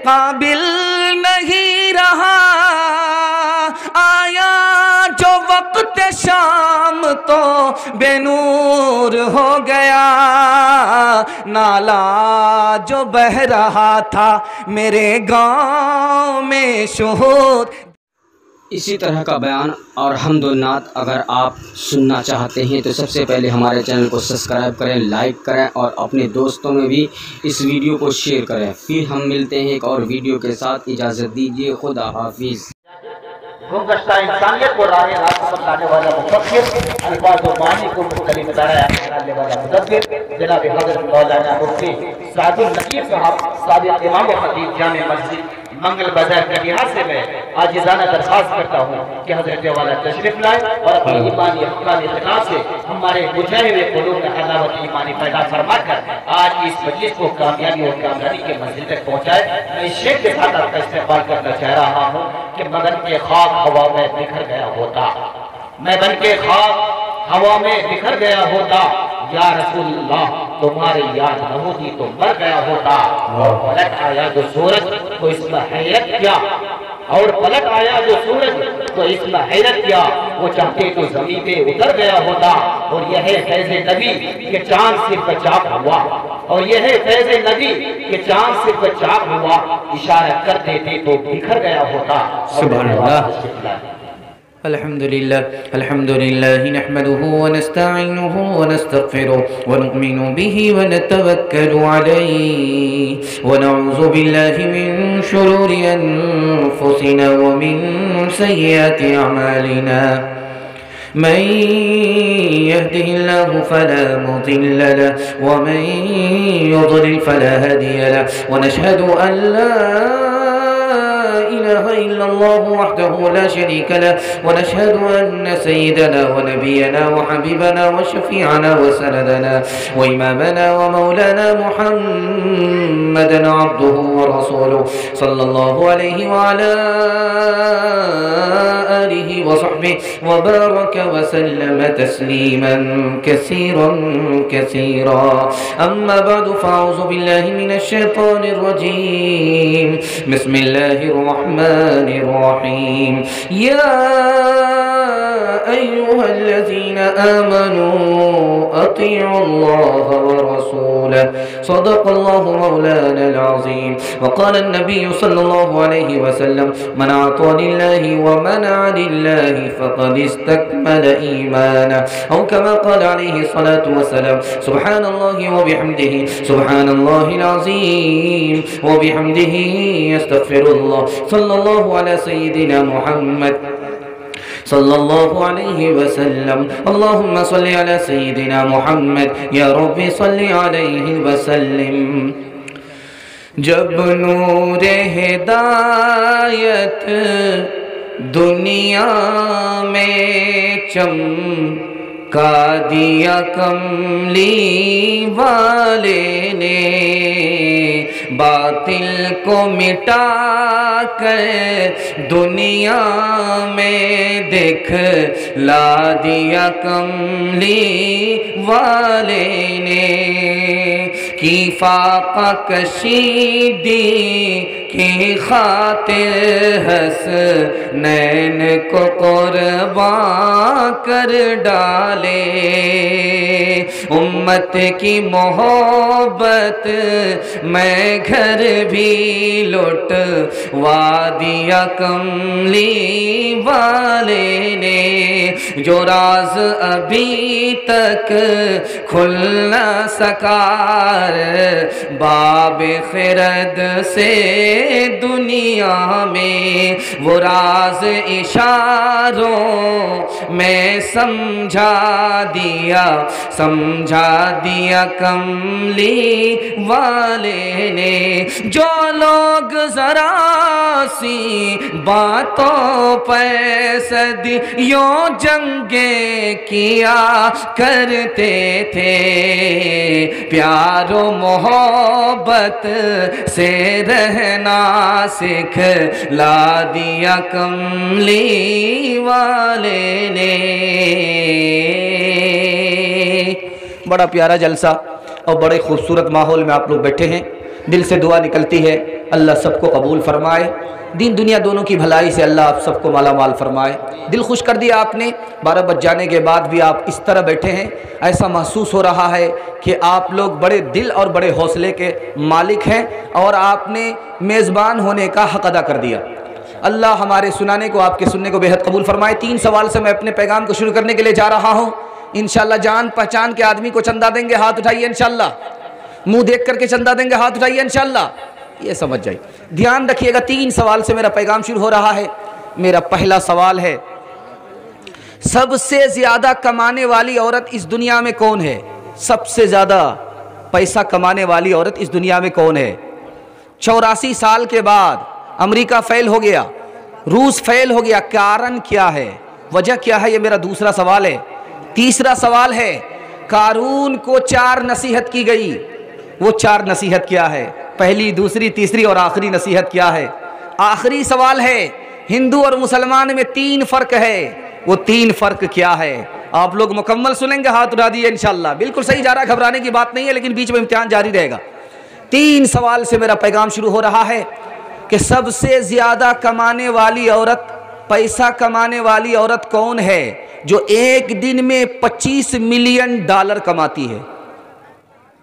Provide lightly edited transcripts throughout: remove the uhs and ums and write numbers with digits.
काबिल नहीं रहा। आया जो वक्त शाम तो बेनूर हो गया। नाला जो बह रहा था मेरे गाँव में शुहूद। इसी तरह का बयान और हम्दुन्नात अगर आप सुनना चाहते हैं तो सबसे पहले हमारे चैनल को सब्सक्राइब करें, लाइक करें और अपने दोस्तों में भी इस वीडियो को शेयर करें। फिर हम मिलते हैं एक और वीडियो के साथ। इजाज़त दीजिए, खुदा हाफिज़। गुमगश्ता इंसानियत को राह रास्त पर लाने वाला मुफक्किर, अल्फाज़ व मानी को मुख्तलिफ बनाने वाला मुदब्बिर जनाब हज़रत मौलाना मुफ्ती सादुल नकीब साहब सादिक इमाम व खतीब जामे मस्जिद मंगल बाजार कटिहार से मैं आजिज़ाना दरख्वास्त करता हूँ कि हज़रत वाला तशरीफ़ लाए और अपनी ईमानी हक़ानी खिताब से हमारे बुझे हुए क़ुलूब में हलावत ईमानी पैदा फरमाकर आज की इस मजलिस को कामयाबी और कामयाबी के मंजिल तक पहुँचाए। मैं इस शेर के साथ आपका इस्तेमाल करना चाह रहा हूँ कि मगन के खाक हवा में बिखर गया होता, मैं बन के खाक हवा में बिखर गया होता। या रसूलुल्लाह तुम्हारी याद न होती तो मर गया होता। और पलट आया जो सूरज तो इसमें हैरत क्या, और पलट आया जो सूरज तो इसमें हैरत क्या। वो चाहते तो जमीन पे उतर गया होता। और यह है फैज़े नबी के चांद सिर्फ चाक हुआ, और यह है फैज़े नबी के चांद सिर्फ चाक हुआ। इशारा कर देते तो बिखर गया होता। सुभान अल्लाह। अल्हम्दुलिल्लाह अल्हम्दुलिल्लाह नहमदुहु व नस्तईनुहु व नस्तगफिरुहु व नु'मिनु बिही व नतवक्कलु अलैहि व नऊज़ु बिल्लाहि मिन शुरूरि अनफुसिना व मिन सय्यिआति अमालिना। मन यहदिहिल्लाहु फला मुदिल्ल लहु व मन युद्लिल फला हादिय लहु व नशहदु अन ला इलाहा इल्लल्लाहु वहदहु ला शरीका लहु व नशहदु अन्न सय्यदना व नबियना व हबीबना व शफीअना व सनदना व इमामना व मौलाना मुहम्मदन अब्दुहु व रसूलुहु सल्लल्लाहु अलैहि व अला आलिहि व सहबिहि व बारक व सल्लम तस्लीमन कसीरन कसीरा। अम्मा बअदु फ़अऊज़ु बिल्लाहि मिनश शैतानिर रजीम। बिस्मिल्लाहिर रहमानिर रहीम। या अय्युहल्लज़ीना आमनू अतीउल्लाह व रसूलहु सदक़ल्लाहु मौलानल अज़ीम। व क़ाल नबी सल्लल्लाहु अलैहि वसल्लम मन अता लिल्लाहि व मनअ लिल्लाहि फ़क़द इस्तकमल ईमानहु औ कमा क़ाल अलैहि सलातु व सलाम। सुब्हानल्लाहि व बिहम्दिहि सुब्हानल्लाहिल अज़ीम व बिहम्दिहि अस्तग़फिरुल्लाह। सल्लल्लाहु अला सय्यिदिना मुहम्मद सल्लल्लाहु अलैहि वसल्लम। अल्लाहुम्मा सल्लि अला सय्यिदिना मुहम्मद या रब्बी सल्लि अलैहि वसल्लिम। जब नूरे हिदायत दुनिया में चमका दिया कमली वाले ने, बातिल को मिटा कर दुनिया में दिखला दिया कमली वाले ने। की फाका कशीदी की खातिर हसनैन को कुर्बान कर डाले। उम्मत की मोहब्बत मैं घर भी लुटवा दिया कमली वाले ने। जो राज अभी तक खुल न सकार बाब खिरद से दुनिया में, वो राज इशारों में समझा दिया कमली वाले ने। जो लोग जरा सी बातों पर सदियों जंगे किया करते थे, प्यारो मोहब्बत से रहना सिखला दिया कमली वाले ने। बड़ा प्यारा जलसा और बड़े खूबसूरत माहौल में आप लोग बैठे हैं। दिल से दुआ निकलती है अल्लाह सबको कबूल फरमाए, दीन दुनिया दोनों की भलाई से अल्लाह आप सबको माला माल फरमाए। दिल खुश कर दिया आपने, 12 बज जाने के बाद भी आप इस तरह बैठे हैं, ऐसा महसूस हो रहा है कि आप लोग बड़े दिल और बड़े हौसले के मालिक हैं और आपने मेज़बान होने का हक़ अदा कर दिया। अल्लाह हमारे सुनाने को, आपके सुनने को बेहद कबूल फरमाए। 3 सवाल से मैं अपने पैगाम को शुरू करने के लिए जा रहा हूँ। इंशाअल्लाह जान पहचान के आदमी को चंदा देंगे, हाथ उठाइए इंशाअल्लाह। मुंह देख करके चंदा देंगे, हाथ उठाइए इंशाअल्लाह। ये समझ जाइए, ध्यान रखिएगा। 3 सवाल से मेरा पैगाम शुरू हो रहा है। मेरा पहला सवाल है, सबसे ज़्यादा कमाने वाली औरत इस दुनिया में कौन है? सबसे ज़्यादा पैसा कमाने वाली औरत इस दुनिया में कौन है? 84 साल के बाद अमेरिका फेल हो गया, रूस फेल हो गया, कारण क्या है, वजह क्या है? ये मेरा दूसरा सवाल है। तीसरा सवाल है, कारून को 4 नसीहत की गई, वो 4 नसीहत क्या है? पहली, दूसरी, तीसरी और आखिरी नसीहत क्या है? आखिरी सवाल है, हिंदू और मुसलमान में 3 फ़र्क है, वो 3 फ़र्क क्या है? आप लोग मुकम्मल सुनेंगे, हाथ उठा दिए इंशाअल्लाह। बिल्कुल सही जा रहा है, घबराने की बात नहीं है, लेकिन बीच में इम्तिहान जारी रहेगा। 3 सवाल से मेरा पैगाम शुरू हो रहा है कि सबसे ज़्यादा कमाने वाली औरत, पैसा कमाने वाली औरत कौन है जो एक दिन में $25 मिलियन कमाती है?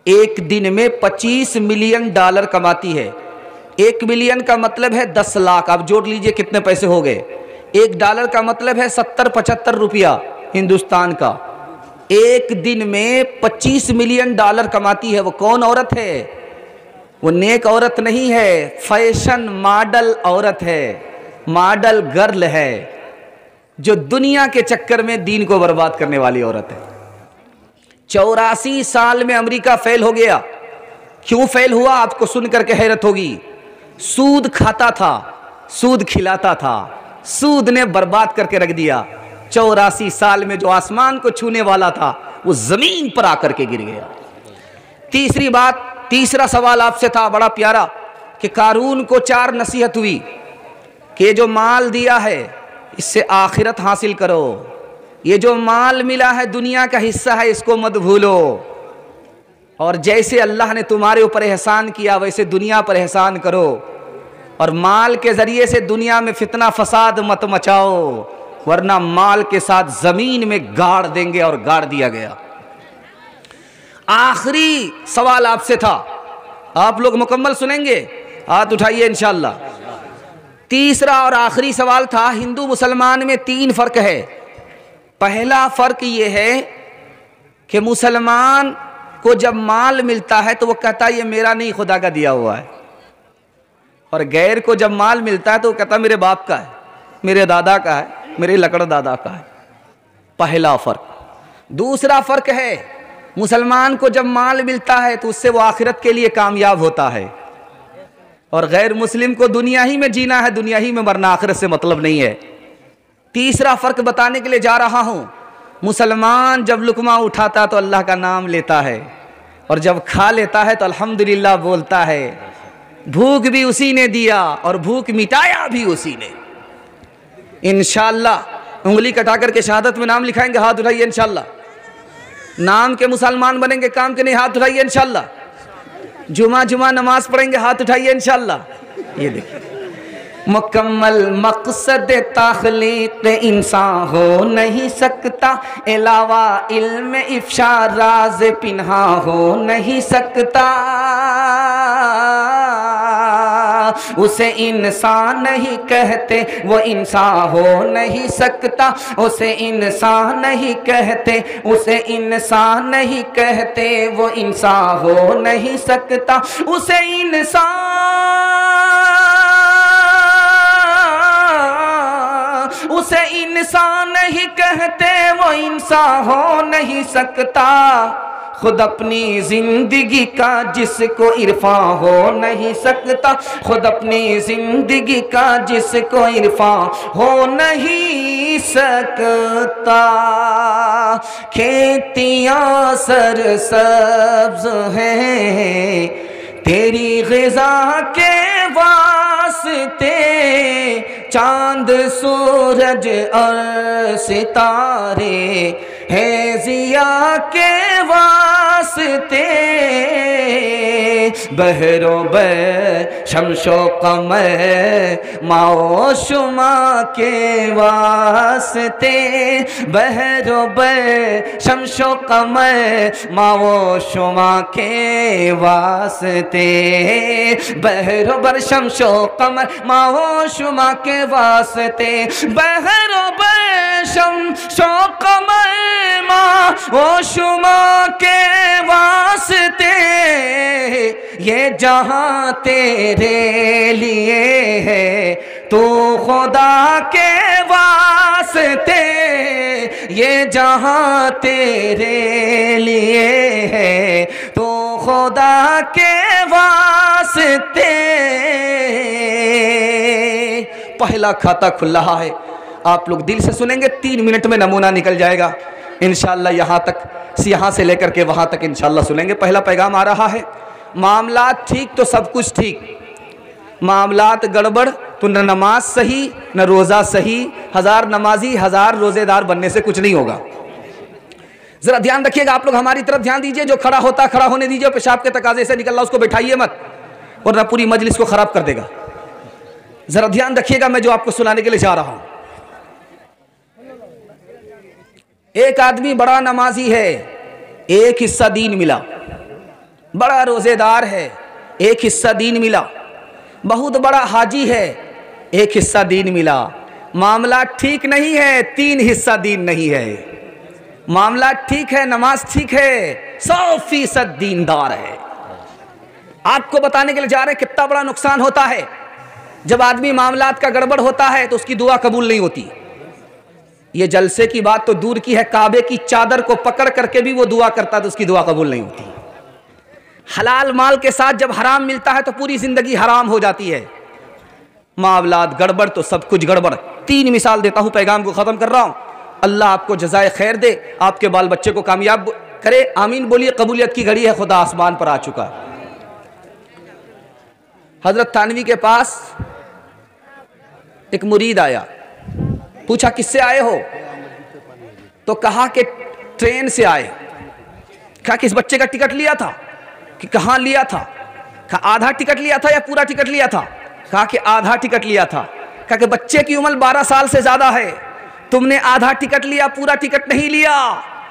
एक दिन में $25 मिलियन कमाती है। 1 मिलियन का मतलब है 10 लाख। आप जोड़ लीजिए कितने पैसे हो गए। $1 का मतलब है 70-75 रुपया हिंदुस्तान का। एक दिन में $25 मिलियन कमाती है। वो कौन औरत है? वो नेक औरत नहीं है, फैशन मॉडल औरत है, मॉडल गर्ल है, जो दुनिया के चक्कर में दीन को बर्बाद करने वाली औरत है। 84 साल में अमेरिका फेल हो गया। क्यों फेल हुआ? आपको सुन करके हैरत होगी। सूद खाता था, सूद खिलाता था, सूद ने बर्बाद करके रख दिया। 84 साल में जो आसमान को छूने वाला था वो जमीन पर आकर के गिर गया। तीसरी बात, तीसरा सवाल आपसे था बड़ा प्यारा कि कारून को 4 नसीहत हुई कि जो माल दिया है इससे आखिरत हासिल करो, ये जो माल मिला है दुनिया का हिस्सा है, इसको मत भूलो, और जैसे अल्लाह ने तुम्हारे ऊपर एहसान किया वैसे दुनिया पर एहसान करो, और माल के ज़रिए से दुनिया में फितना फसाद मत मचाओ, वरना माल के साथ ज़मीन में गाड़ देंगे, और गाड़ दिया गया। आखिरी सवाल आपसे था, आप लोग मुकम्मल सुनेंगे, हाथ उठाइए इंशाअल्लाह। तीसरा और आखिरी सवाल था, हिंदू मुसलमान में 3 फ़र्क है। पहला फ़र्क ये है कि मुसलमान को जब माल मिलता है तो वो कहता है ये मेरा नहीं, खुदा का दिया हुआ है, और गैर को जब माल मिलता है तो वो कहता है मेरे बाप का है, मेरे दादा का है, मेरे लकड़ दादा का है। पहला फ़र्क। दूसरा फ़र्क है, मुसलमान को जब माल मिलता है तो उससे वो आखिरत के लिए कामयाब होता है, और गैर मुस्लिम को दुनिया ही में जीना है, दुनिया ही में मरना, आखिरत से मतलब नहीं है। तीसरा फ़र्क बताने के लिए जा रहा हूँ, मुसलमान जब लुकमा उठाता है तो अल्लाह का नाम लेता है, और जब खा लेता है तो अल्हम्दुलिल्लाह बोलता है। भूख भी उसी ने दिया और भूख मिटाया भी उसी ने। इंशाअल्लाह उंगली कटा करके शहादत में नाम लिखाएंगे, हाथ उठाइए इंशाअल्लाह। नाम के मुसलमान बनेंगे, काम के नहीं, हाथ उठाइए इंशाअल्लाह। जुमा नमाज पढ़ेंगे, हाथ उठाइए इंशाअल्लाह। ये देखिए, मुकम्मल मकसद तख्लीक़ इंसान हो नहीं सकता, अलावा इल्म इफ़शा राज़ पिन्हा हो नहीं सकता, उसे इंसान नहीं कहते, वो इंसान हो नहीं सकता, उसे इंसान नहीं कहते, उसे इंसान नहीं कहते, वो इंसान हो नहीं सकता, उसे इंसान नहीं कहते, वो इंसान हो नहीं सकता। खुद अपनी जिंदगी का जिसको इरफा हो नहीं सकता, खुद अपनी जिंदगी का जिसको इरफा हो नहीं सकता। खेतियाँ सरसब्ज हैं तेरी ग़िज़ा के वास्ते, चांद सूरज और सितारे हैं ज़िया के वास्ते, बहरो बै शमशो कमर माओ शुमा के वास्ते, बहरो बै शमशो कमर माओ शुमा के वास्ते, बहरो बर शमशो कमर माओ शुमा के वास्ते, बहरो बै शमशो कमर माओ शुमा के वास्ते, ये जहां तेरे लिए है तू खुदा के वास्ते, ये जहां तेरे लिए है तू खुदा के वास्ते। पहला खाता खुल रहा है, आप लोग दिल से सुनेंगे, 3 मिनट में नमूना निकल जाएगा इंशाअल्लाह। यहाँ से लेकर के वहाँ तक इंशाअल्लाह सुनेंगे। पहला पैगाम आ रहा है, मामलात ठीक तो सब कुछ ठीक, मामलात गड़बड़ तो न नमाज सही न रोज़ा सही, 1000 नमाजी 1000 रोज़ेदार बनने से कुछ नहीं होगा। ज़रा ध्यान रखिएगा, आप लोग हमारी तरफ ध्यान दीजिए। जो खड़ा होता खड़ा होने दीजिए, पेशाब के तकाजे से निकल रहा उसको बैठाइए मत, वरना पूरी मजलिस को ख़राब कर देगा। ज़रा ध्यान रखिएगा, मैं जो आपको सुनाने के लिए जा रहा हूँ। एक आदमी बड़ा नमाजी है, एक हिस्सा दीन मिला, बड़ा रोज़ेदार है, एक हिस्सा दीन मिला, बहुत बड़ा हाजी है, एक हिस्सा दीन मिला। मामला ठीक नहीं है, 3 हिस्सा दीन नहीं है। मामला ठीक है, नमाज ठीक है, 100% दीनदार है। आपको बताने के लिए जा रहे हैं कितना बड़ा नुकसान होता है जब आदमी मामलात का गड़बड़ होता है तो उसकी दुआ कबूल नहीं होती। ये जलसे की बात तो दूर की है, काबे की चादर को पकड़ करके भी वो दुआ करता तो उसकी दुआ कबूल नहीं होती। हलाल माल के साथ जब हराम मिलता है तो पूरी जिंदगी हराम हो जाती है। मामलात गड़बड़ तो सब कुछ गड़बड़। 3 मिसाल देता हूं, पैगाम को ख़त्म कर रहा हूं। अल्लाह आपको जज़ाए खैर दे, आपके बाल बच्चे को कामयाब करे, आमीन बोलिए। कबूलियत की घड़ी है, खुदा आसमान पर आ चुका है। हजरत थानवी के पास एक मुरीद आया, पूछा किससे आए हो? तो कहा कि ट्रेन से आए। कहा किस बच्चे का टिकट लिया था? कि कहाँ लिया था? कहा आधा टिकट लिया था या पूरा टिकट लिया था? कहा कि आधा टिकट लिया था। कहा कि बच्चे की उम्र 12 साल से ज्यादा है, तुमने आधा टिकट लिया, पूरा टिकट नहीं लिया।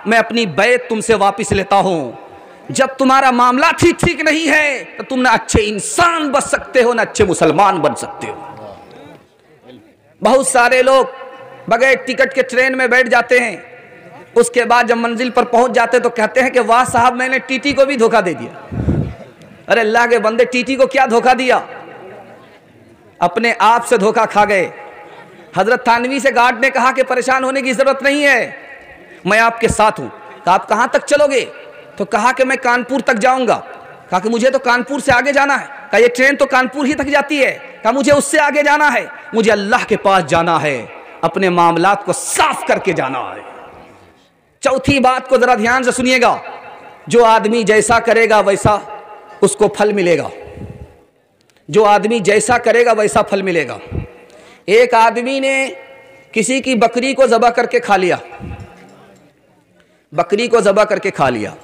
मैं अपनी बैत तुमसे वापस लेता हूं। जब तुम्हारा मामला ठीक नहीं है तो तुम ना अच्छे इंसान बन सकते हो, ना अच्छे मुसलमान बन सकते हो। बहुत सारे लोग बगैर टिकट के ट्रेन में बैठ जाते हैं, उसके बाद जब मंजिल पर पहुंच जाते तो कहते हैं कि वाह साहब, मैंने टीटी को भी धोखा दे दिया। अरे अल्लाह के बंदे, टीटी को क्या धोखा दिया? अपने आप से धोखा खा गए। हजरत थानवी से गार्ड ने कहा कि परेशान होने की जरूरत नहीं है, मैं आपके साथ हूं। कहा आप कहां तक चलोगे? तो कहा कि मैं कानपुर तक जाऊंगा। कहा कि मुझे तो कानपुर से आगे जाना है। कहा ये ट्रेन तो कानपुर ही तक जाती है। कहा मुझे उससे आगे जाना है, मुझे अल्लाह के पास जाना है, अपने मामलात को साफ करके जाना है। चौथी बात को जरा ध्यान से सुनिएगा, जो आदमी जैसा करेगा वैसा उसको फल मिलेगा। जो आदमी जैसा करेगा वैसा फल मिलेगा। एक आदमी ने किसी की बकरी को ज़बह करके खा लिया, बकरी को ज़बह करके खा लिया।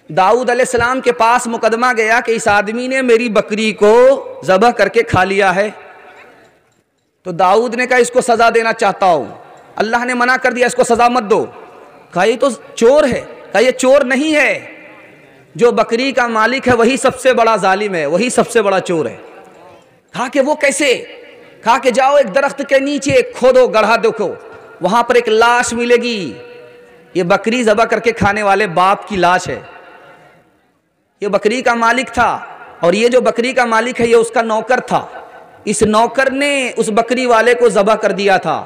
दाऊद अलैहिस्सलाम के पास मुकदमा गया कि इस आदमी ने मेरी बकरी को ज़बह करके खा लिया है। तो दाऊद ने कहा इसको सज़ा देना चाहता हूँ। अल्लाह ने मना कर दिया, इसको सज़ा मत दो। कहा ये तो चोर है। कहा ये चोर नहीं है, जो बकरी का मालिक है वही सबसे बड़ा जालिम है, वही सबसे बड़ा चोर है। कहा कि वो कैसे? कहा कि जाओ एक दरख्त के नीचे खोदो, गड्ढा देखो, वहां पर एक लाश मिलेगी। ये बकरी ज़बह करके खाने वाले बाप की लाश है। ये बकरी का मालिक था और ये जो बकरी का मालिक है ये उसका नौकर था। इस नौकर ने उस बकरी वाले को ज़बह कर दिया था,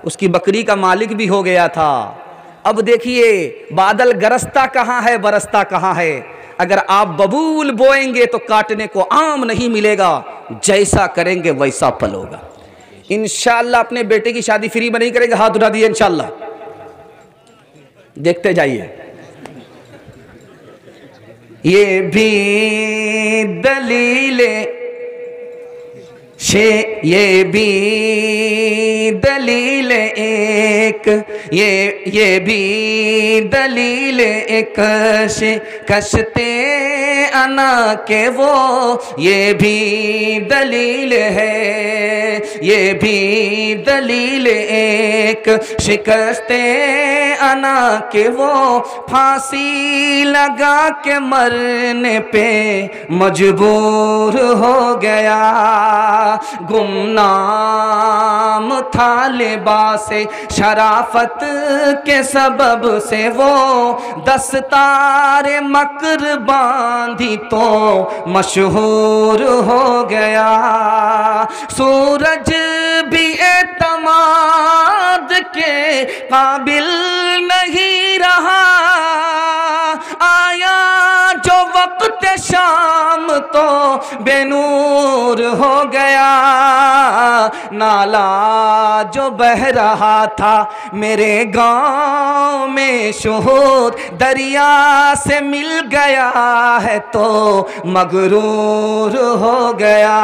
उसकी बकरी का मालिक भी हो गया था। अब देखिए बादल गरजता कहाँ है, बरसता कहाँ है। अगर आप बबूल बोएंगे तो काटने को आम नहीं मिलेगा, जैसा करेंगे वैसा फल होगा। इंशाअल्लाह अपने बेटे की शादी फ्री में नहीं करेंगे, हाथ उठा दिए इंशाअल्लाह। देखते जाइए। ये भी दलीलें ये भी दलील एक, ये भी दलील एक कशते अना के वो ये भी दलील है, ये भी दलील एक शिकस्ते अना के वो फांसी लगा के मरने पे मजबूर हो गया। गुमनाम था लिबास शराफत के सबब से वो दस्तार मकर बांधी तो मशहूर हो गया। सूरज भी एतमाद के काबिल नहीं रहा, आया जो वक्त शाम तो बेनूर हो गया। नाला जो बह रहा था मेरे गांव में शोर दरिया से मिल गया है तो मगरूर हो गया।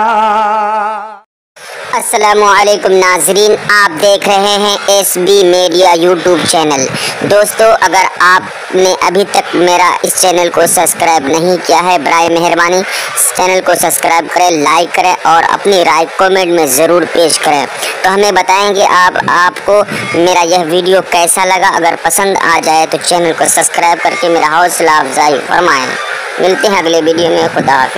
अस्सलामुअलैकुम नाजरीन, आप देख रहे हैं SB मीडिया यूट्यूब चैनल। दोस्तों, अगर आपने अभी तक मेरा इस चैनल को सब्सक्राइब नहीं किया है, बराए मेहरबानी इस चैनल को सब्सक्राइब करें, लाइक करें और अपनी राय कमेंट में ज़रूर पेश करें। तो हमें बताएं कि आपको मेरा यह वीडियो कैसा लगा। अगर पसंद आ जाए तो चैनल को सब्सक्राइब करके मेरा हौसला अफजाई फरमाएँ। मिलते हैं अगले वीडियो में। खुदा हाफिज़।